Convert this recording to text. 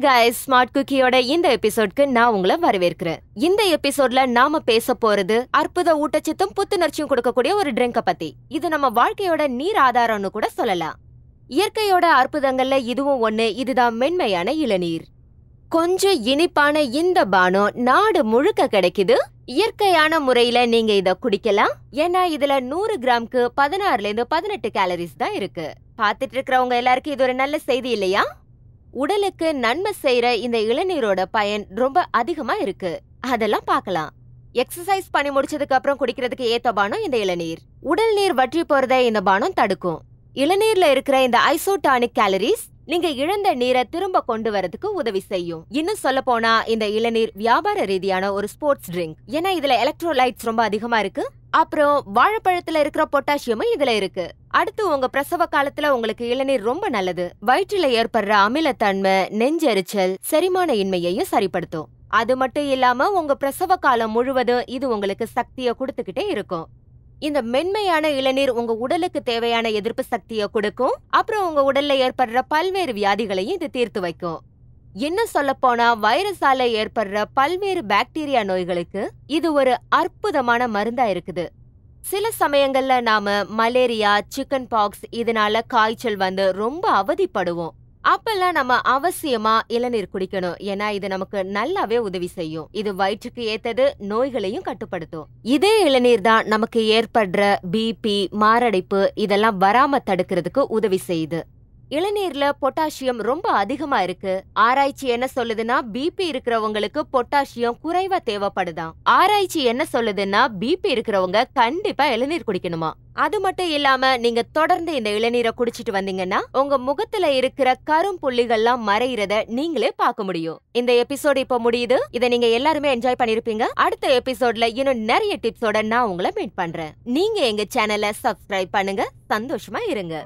guys, smart குக்கியோட இந்த எபிசோட்க்கு நான் உங்களை வரவேற்கிறேன். இந்த எபிசோட்ல நாம பேச போறது அற்புத ஊட்டச்சத்தும் புத்துணர்ச்சியும் கொடுக்கக்கூடிய ஒரு ட்ரிங்க பத்தி. இது நம்ம வாழ்க்கையோட நீர் ஆதாரம்னு கூட சொல்லலாம். இயற்கையோட அற்புதங்கள்ல இதுவும் ஒண்ணு. இதுதான் மென்மையான இளநீர். கொஞ்சம் இனிப்பான இந்த பானம் நாடு முழுக்க கிடைக்குது. இயற்கையான முறையில நீங்க இத குடிக்கலாம். ஏன்னா இதுல 100 கிராம்க்கு 16ல இருந்து 18 கேலரிஸ் தான் இருக்கு. பாத்துட்டு இருக்கிறவங்க எல்லாருக்கும் இது ஒரு நல்ல செய்தி இல்லையா? உடலுக்கு நன்மை செய்யற இந்த இளநீரோட பயன் ரொம்ப அதிகமா இருக்கு. அதெல்லாம் பார்க்கலாம். எக்ஸசைஸ் பண்ணி முடிச்சதுக்கு அப்புறம் குடிக்கிறதுக்கு ஏத்த பானம் இந்த இளநீர். உடல் நீர் வற்றி போறதை இந்த பானம் தடுக்கும். இளநீர்ல இருக்கிற இந்த ஐசோடானிக் கேலரிஸ் நீங்க இழந்த நீரை திரும்ப கொண்டு வரதுக்கு உதவி செய்யும். இன்னும் சொல்ல போனா இந்த இளநீர் வியாபார ரீதியான ஒரு ஸ்போர்ட்ஸ் ட்ரிங்க். ஏன்னா இதுல எலக்ட்ரோலைட்ஸ் ரொம்ப அதிகமா இருக்கு. அப்புறம் வாழைப்பழத்துல இருக்கிற பொட்டாசியமும் இதுல இருக்கு. அடுத்து உங்க பிரசவ காலத்துல உங்களுக்கு இளநீர் ரொம்ப நல்லது. வயிற்றுல ஏற்படுற அமிலத்தன்மை, நெஞ்செரிச்சல், செரிமான இன்மையையும் சரிப்படுத்தும். அது மட்டும் இல்லாம உங்க பிரசவ காலம் முழுவதும் இது உங்களுக்கு சக்தியை கொடுத்துக்கிட்டே இருக்கும். இந்த மென்மையான இளநீர் உங்க உடலுக்கு தேவையான எதிர்ப்பு சக்தியை கொடுக்கும். அப்புறம் உங்க உடல்ல ஏற்படுற பல்வேறு வியாதிகளையும் இது தீர்த்து வைக்கும். இன்னும் சொல்ல போனா வைரஸால ஏற்படுற பல்வேறு பாக்டீரியா நோய்களுக்கு இது ஒரு அற்புதமான மருந்தா இருக்குது. சில சமயங்கள்ல நாம மலேரியா, சிக்கன் பாக்ஸ் இதனால காய்ச்சல் வந்து ரொம்ப அவதிப்படுவோம். அப்பெல்லாம் நம்ம அவசியமா இளநீர் குடிக்கணும். ஏன்னா இது நமக்கு நல்லாவே உதவி செய்யும். இது வயிற்றுக்கு ஏத்தது, நோய்களையும் கட்டுப்படுத்தும். இதே இளநீர் தான் நமக்கு ஏற்படுற பிபி, மாரடைப்பு இதெல்லாம் வராம தடுக்கிறதுக்கு உதவி செய்யுது. இளநீர்ல பொட்டாசியம் ரொம்ப அதிகமா இருக்கு. ஆராய்ச்சி என்ன சொல்லுதுன்னா பிபி இருக்கிறவங்களுக்கு பொட்டாசியம் குறைவா தேவைப்படுதாம். ஆராய்ச்சி என்ன சொல்லுதுன்னா பிபி இருக்கிறவங்க கண்டிப்பா இளநீர் குடிக்கணுமா. அது மட்டும் இல்லாம நீங்க தொடர்ந்து இந்த இளநீரை குடிச்சிட்டு வந்தீங்கன்னா உங்க முகத்துல இருக்கிற கரும்புள்ளிகள்லாம் மறையிறத நீங்களே பார்க்க முடியும். இந்த எபிசோட் இப்ப முடியுது. இதை நீங்க எல்லாருமே என்ஜாய் பண்ணிருப்பீங்க. அடுத்த எபிசோட்ல இன்னும் நிறைய டிப்ஸோட நான் உங்களை மீட் பண்றேன். நீங்க எங்க சேனலை சப்ஸ்கிரைப் பண்ணுங்க. சந்தோஷமா இருங்க.